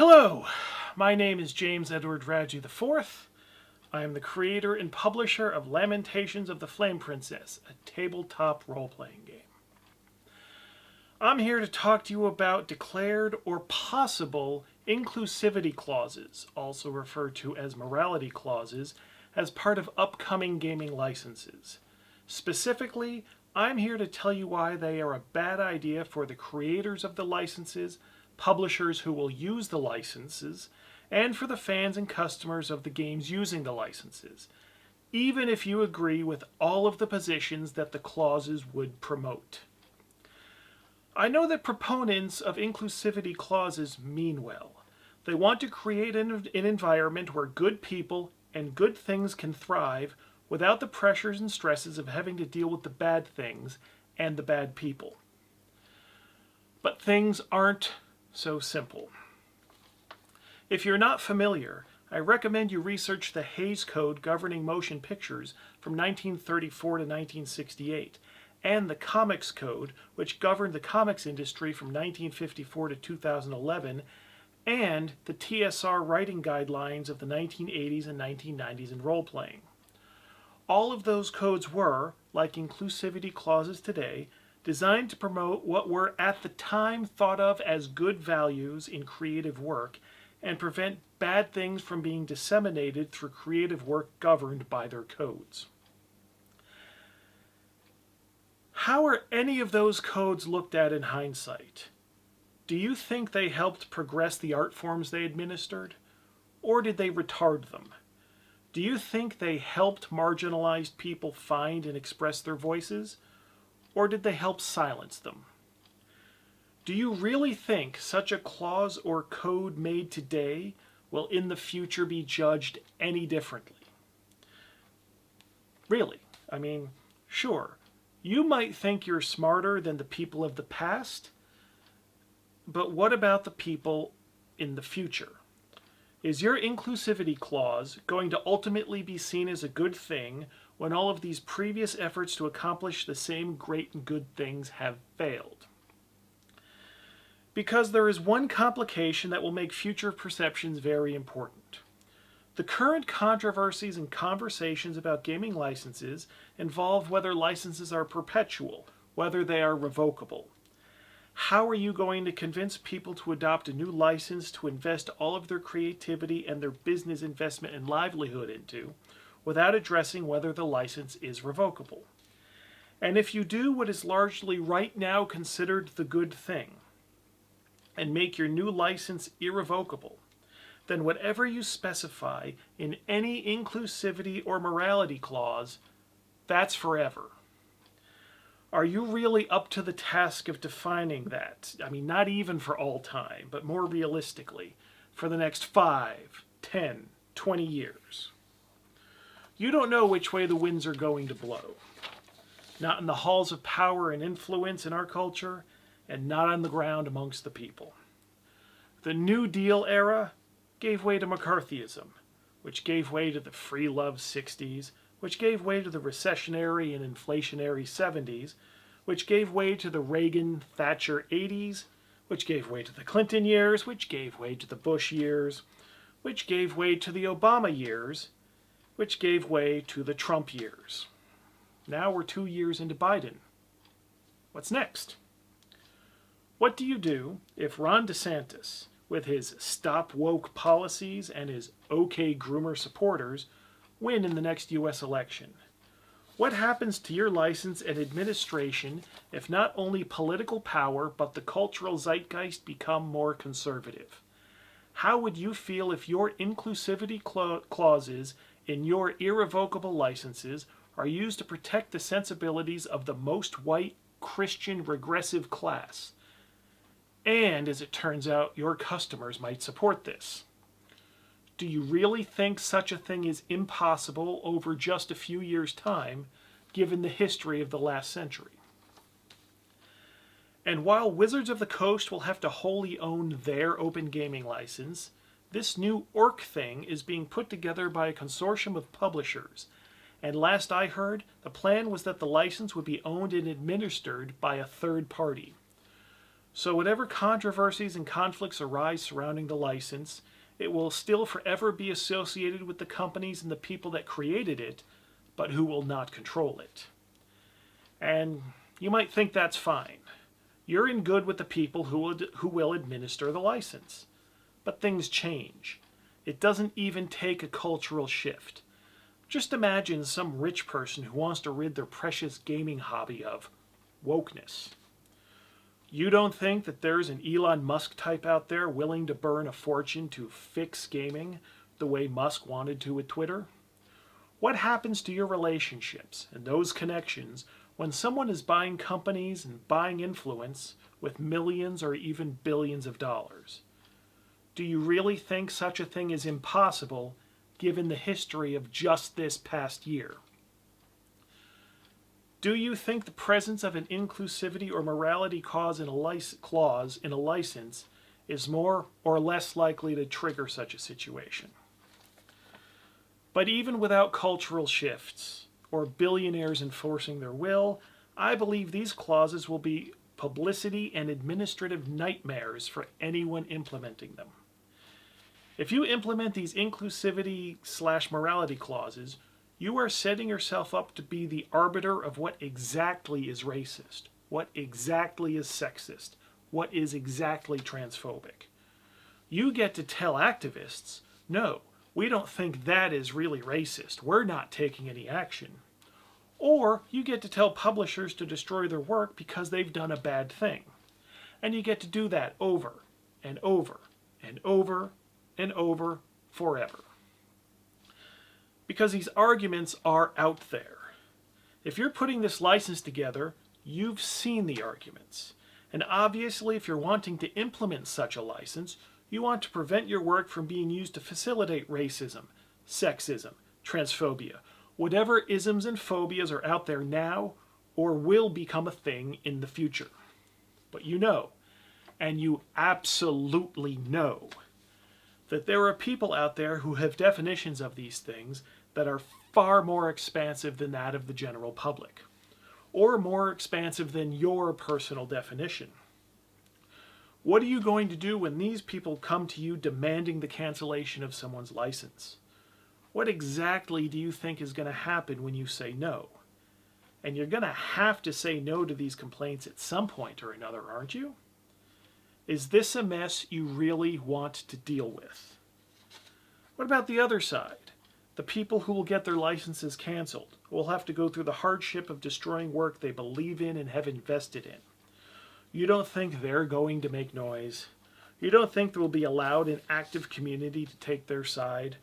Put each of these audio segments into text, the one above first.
Hello, my name is James Edward Radji IV. I am the creator and publisher of Lamentations of the Flame Princess, a tabletop role-playing game. I'm here to talk to you about declared or possible inclusivity clauses, also referred to as morality clauses, as part of upcoming gaming licenses. Specifically, I'm here to tell you why they are a bad idea for the creators of the licenses, publishers who will use the licenses, and for the fans and customers of the games using the licenses, even if you agree with all of the positions that the clauses would promote. I know that proponents of inclusivity clauses mean well. They want to create an environment where good people and good things can thrive without the pressures and stresses of having to deal with the bad things and the bad people. But things aren't so simple. If you're not familiar, I recommend you research the Hays Code governing motion pictures from 1934 to 1968, and the Comics Code, which governed the comics industry from 1954 to 2011, and the TSR writing guidelines of the 1980s and 1990s in role-playing. All of those codes were, like inclusivity clauses today, designed to promote what were at the time thought of as good values in creative work and prevent bad things from being disseminated through creative work governed by their codes. How are any of those codes looked at in hindsight? Do you think they helped progress the art forms they administered? Or did they retard them? Do you think they helped marginalized people find and express their voices? Or did they help silence them? Do you really think such a clause or code made today will in the future be judged any differently? Really? I mean, sure, you might think you're smarter than the people of the past, but what about the people in the future? Is your inclusivity clause going to ultimately be seen as a good thing when all of these previous efforts to accomplish the same great and good things have failed? Because there is one complication that will make future perceptions very important. The current controversies and conversations about gaming licenses involve whether licenses are perpetual, whether they are revocable. How are you going to convince people to adopt a new license to invest all of their creativity and their business investment and livelihood into without addressing whether the license is revocable? And if you do what is largely right now considered the good thing and make your new license irrevocable, then whatever you specify in any inclusivity or morality clause, that's forever. Are you really up to the task of defining that? I mean, not even for all time, but more realistically, for the next 5, 10, 20 years. You don't know which way the winds are going to blow. Not in the halls of power and influence in our culture, and not on the ground amongst the people. The New Deal era gave way to McCarthyism, which gave way to the free love 60s, which gave way to the recessionary and inflationary 70s, which gave way to the Reagan-Thatcher 80s, which gave way to the Clinton years, which gave way to the Bush years, which gave way to the Obama years, which gave way to the Trump years. Now we're 2 years into Biden. What's next? What do you do if Ron DeSantis, with his Stop Woke policies and his OK Groomer supporters, win in the next U.S. election? What happens to your license and administration if not only political power but the cultural zeitgeist become more conservative? How would you feel if your inclusivity clauses in your irrevocable licenses are used to protect the sensibilities of the most white Christian regressive class? And as it turns out, your customers might support this. Do you really think such a thing is impossible over just a few years' time, given the history of the last century? And while Wizards of the Coast will have to wholly own their open gaming license, this new ORC thing is being put together by a consortium of publishers, and last I heard, the plan was that the license would be owned and administered by a third party. So whatever controversies and conflicts arise surrounding the license, it will still forever be associated with the companies and the people that created it, but who will not control it. And you might think that's fine. You're in good with the people who will administer the license. But things change. It doesn't even take a cultural shift. Just imagine some rich person who wants to rid their precious gaming hobby of wokeness. You don't think that there's an Elon Musk type out there willing to burn a fortune to fix gaming the way Musk wanted to with Twitter? What happens to your relationships and those connections when someone is buying companies and buying influence with millions or even billions of dollars? Do you really think such a thing is impossible given the history of just this past year? Do you think the presence of an inclusivity or morality clause in a license is more or less likely to trigger such a situation? But even without cultural shifts or billionaires enforcing their will, I believe these clauses will be publicity and administrative nightmares for anyone implementing them. If you implement these inclusivity/morality clauses, you are setting yourself up to be the arbiter of what exactly is racist, what exactly is sexist, what is exactly transphobic. You get to tell activists, no, we don't think that is really racist, we're not taking any action. Or you get to tell publishers to destroy their work because they've done a bad thing. And you get to do that over and over and over and over forever. Because these arguments are out there. If you're putting this license together, you've seen the arguments. And obviously, if you're wanting to implement such a license, you want to prevent your work from being used to facilitate racism, sexism, transphobia, whatever isms and phobias are out there now or will become a thing in the future. But you know, and you absolutely know, that there are people out there who have definitions of these things that are far more expansive than that of the general public, or more expansive than your personal definition. What are you going to do when these people come to you demanding the cancellation of someone's license? What exactly do you think is going to happen when you say no? And you're going to have to say no to these complaints at some point or another, aren't you? Is this a mess you really want to deal with? What about the other side? The people who will get their licenses canceled, who will have to go through the hardship of destroying work they believe in and have invested in. You don't think they're going to make noise? You don't think there will be a loud and active community to take their side?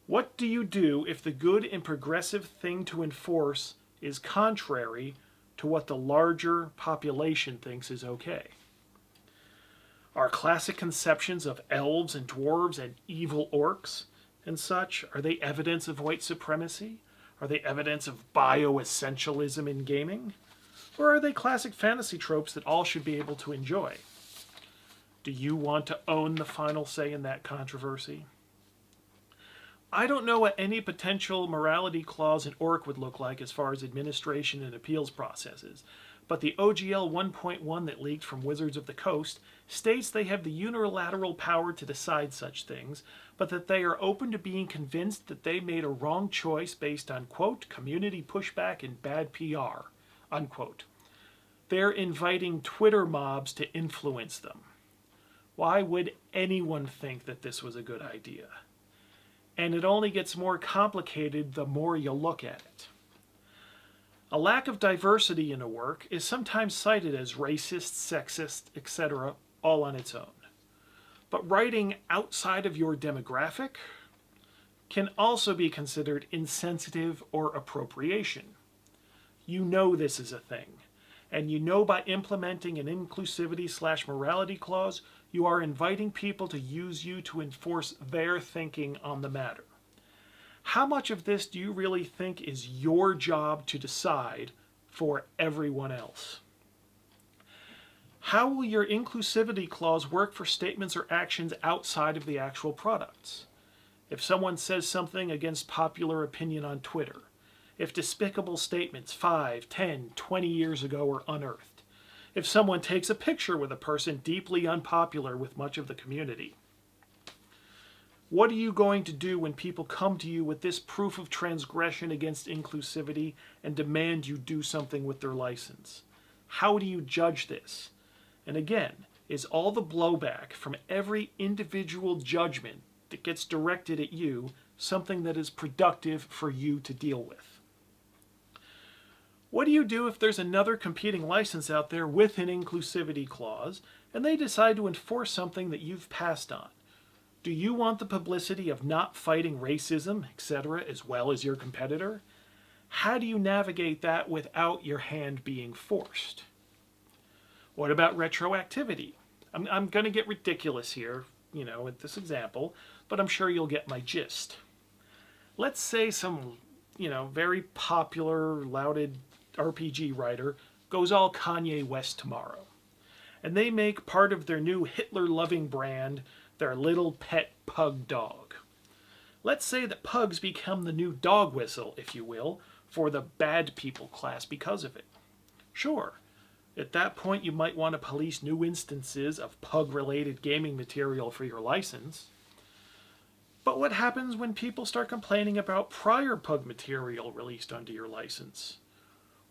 What do you do if the good and progressive thing to enforce is contrary to what the larger population thinks is okay? Our classic conceptions of elves and dwarves and evil orcs and such, are they evidence of white supremacy? Are they evidence of bioessentialism in gaming? Or are they classic fantasy tropes that all should be able to enjoy? Do you want to own the final say in that controversy? I don't know what any potential morality clause in ORC would look like as far as administration and appeals processes, but the OGL 1.1 that leaked from Wizards of the Coast states they have the unilateral power to decide such things, but that they are open to being convinced that they made a wrong choice based on, quote, community pushback and bad PR, unquote. They're inviting Twitter mobs to influence them. Why would anyone think that this was a good idea? And it only gets more complicated the more you look at it. A lack of diversity in a work is sometimes cited as racist, sexist, etc., all on its own. But writing outside of your demographic can also be considered insensitive or appropriation. You know this is a thing, and you know by implementing an inclusivity/morality clause, you are inviting people to use you to enforce their thinking on the matter. How much of this do you really think is your job to decide for everyone else? How will your inclusivity clause work for statements or actions outside of the actual products? If someone says something against popular opinion on Twitter, if despicable statements 5, 10, 20 years ago were unearthed, if someone takes a picture with a person deeply unpopular with much of the community? What are you going to do when people come to you with this proof of transgression against inclusivity and demand you do something with their license? How do you judge this? And again, is all the blowback from every individual judgment that gets directed at you something that is productive for you to deal with? What do you do if there's another competing license out there with an inclusivity clause and they decide to enforce something that you've passed on? Do you want the publicity of not fighting racism, etc., as well as your competitor? How do you navigate that without your hand being forced? What about retroactivity? I'm going to get ridiculous here, with this example, but I'm sure you'll get my gist. Let's say some, very popular, lauded RPG writer goes all Kanye West tomorrow, and they make part of their new Hitler-loving brand their little pet pug dog. Let's say that pugs become the new dog whistle, if you will, for the bad people class because of it. Sure, at that point you might want to police new instances of pug-related gaming material for your license. But what happens when people start complaining about prior pug material released under your license?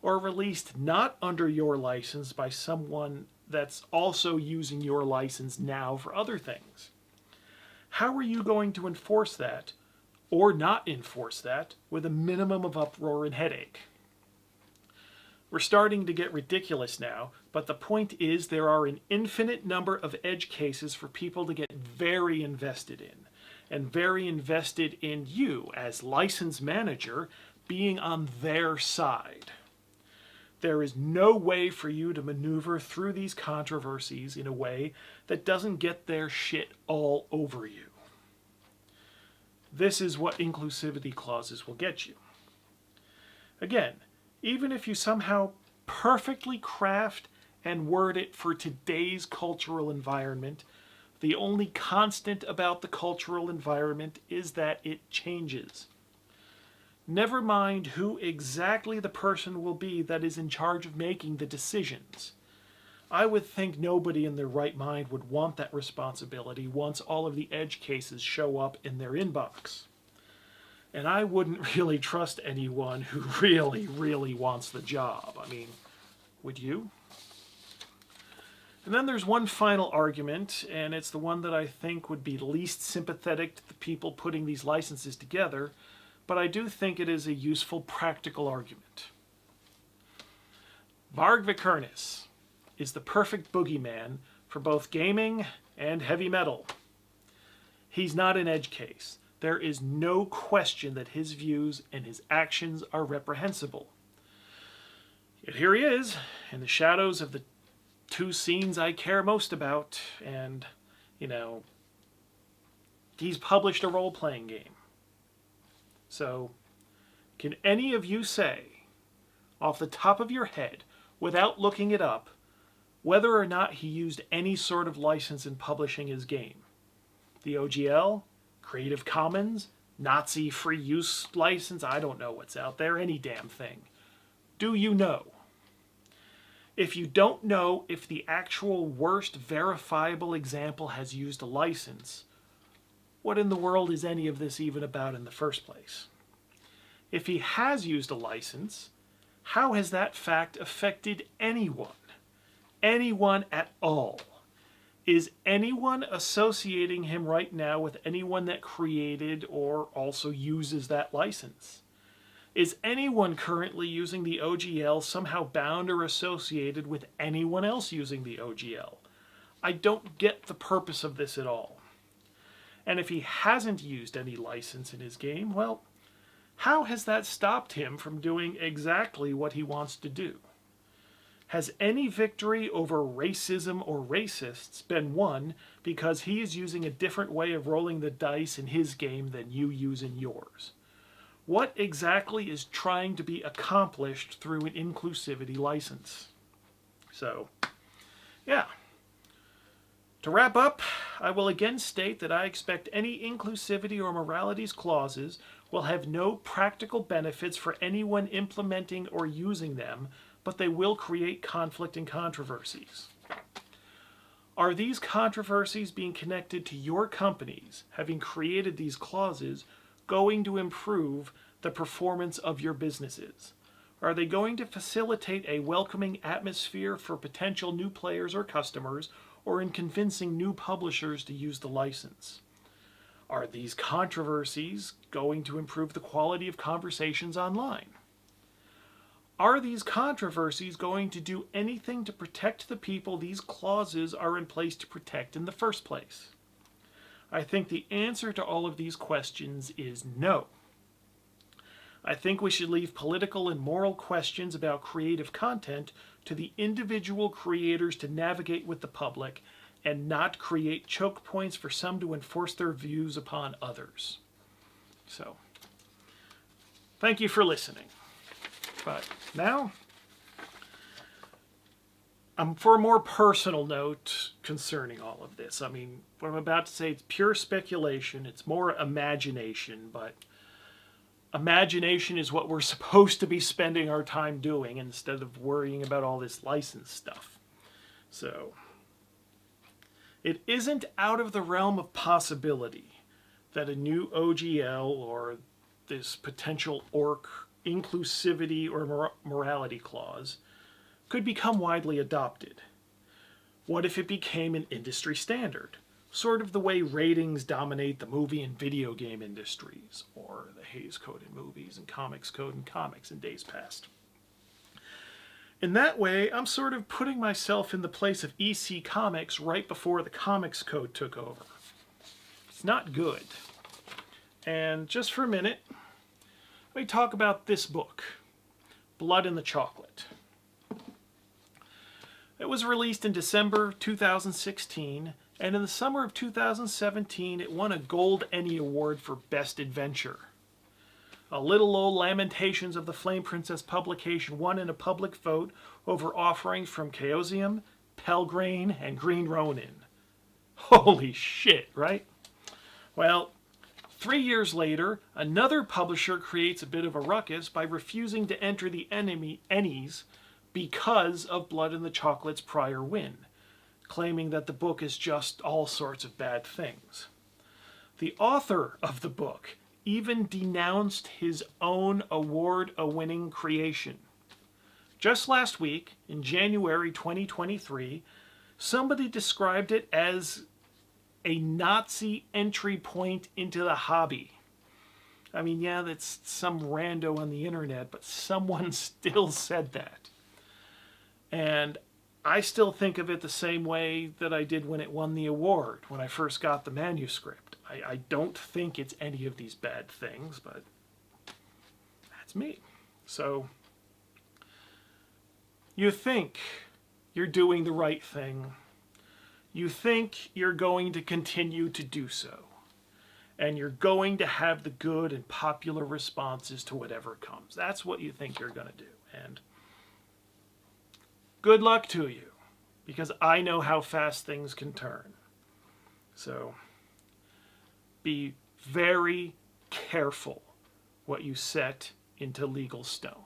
Or released not under your license by someone that's also using your license now for other things? How are you going to enforce that, or not enforce that, with a minimum of uproar and headache? We're starting to get ridiculous now, but the point is there are an infinite number of edge cases for people to get very invested in, and very invested in you as license manager being on their side. There is no way for you to maneuver through these controversies in a way that doesn't get their shit all over you. This is what inclusivity clauses will get you. Again, even if you somehow perfectly craft and word it for today's cultural environment, the only constant about the cultural environment is that it changes. Never mind who exactly the person will be that is in charge of making the decisions. I would think nobody in their right mind would want that responsibility once all of the edge cases show up in their inbox. And I wouldn't really trust anyone who really wants the job. I mean, would you? And then there's one final argument, and it's the one that I think would be least sympathetic to the people putting these licenses together, but I do think it is a useful practical argument. Varg Vikernes is the perfect boogeyman for both gaming and heavy metal. He's not an edge case. There is no question that his views and his actions are reprehensible. Yet here he is, in the shadows of the two scenes I care most about, and, he's published a role-playing game. So, can any of you say, off the top of your head, without looking it up, whether or not he used any sort of license in publishing his game? The OGL? Creative Commons? Nazi free use license? I don't know what's out there. Any damn thing. Do you know? If you don't know if the actual worst verifiable example has used a license, what in the world is any of this even about in the first place? If he has used a license, how has that fact affected anyone? Anyone at all? Is anyone associating him right now with anyone that created or also uses that license? Is anyone currently using the OGL somehow bound or associated with anyone else using the OGL? I don't get the purpose of this at all. And if he hasn't used any license in his game, well, how has that stopped him from doing exactly what he wants to do? Has any victory over racism or racists been won because he is using a different way of rolling the dice in his game than you use in yours? What exactly is trying to be accomplished through an inclusivity license? So, yeah. To wrap up, I will again state that I expect any inclusivity or moralities clauses will have no practical benefits for anyone implementing or using them, but they will create conflict and controversies. Are these controversies being connected to your companies, having created these clauses, going to improve the performance of your businesses? Are they going to facilitate a welcoming atmosphere for potential new players or customers, or in convincing new publishers to use the license? Are these controversies going to improve the quality of conversations online? Are these controversies going to do anything to protect the people these clauses are in place to protect in the first place? I think the answer to all of these questions is no. I think we should leave political and moral questions about creative content to the individual creators to navigate with the public, and not create choke points for some to enforce their views upon others. So, thank you for listening. But now, for a more personal note concerning all of this, I mean, what I'm about to say, it's pure speculation, it's more imagination, but imagination is what we're supposed to be spending our time doing instead of worrying about all this license stuff. So, it isn't out of the realm of possibility that a new OGL or this potential ORC inclusivity or morality clause could become widely adopted. What if it became an industry standard? Sort of the way ratings dominate the movie and video game industries, or the Hays Code in movies and Comics Code in comics in days past. In that way, I'm sort of putting myself in the place of EC Comics right before the Comics Code took over. It's not good. And just for a minute, let me talk about this book, Blood in the Chocolate. It was released in December 2016, and in the summer of 2017, it won a Gold Emmy Award for Best Adventure. A Little Old Lamentations of the Flame Princess publication won in a public vote over offerings from Chaosium, Pelgrane, and Green Ronin. Holy shit, right? Well, 3 years later, another publisher creates a bit of a ruckus by refusing to enter the Ennies because of Blood in the Chocolate's prior win, claiming that the book is just all sorts of bad things. The author of the book even denounced his own award-winning creation. Just last week, in January 2023, somebody described it as a Nazi entry point into the hobby. I mean, yeah, that's some rando on the internet, but someone still said that. And I still think of it the same way that I did when it won the award, when I first got the manuscript. I don't think it's any of these bad things, but that's me. So, you think you're doing the right thing. You think you're going to continue to do so. And you're going to have the good and popular responses to whatever comes. That's what you think you're going to do. And good luck to you, because I know how fast things can turn. So, be very careful what you set into legal stone.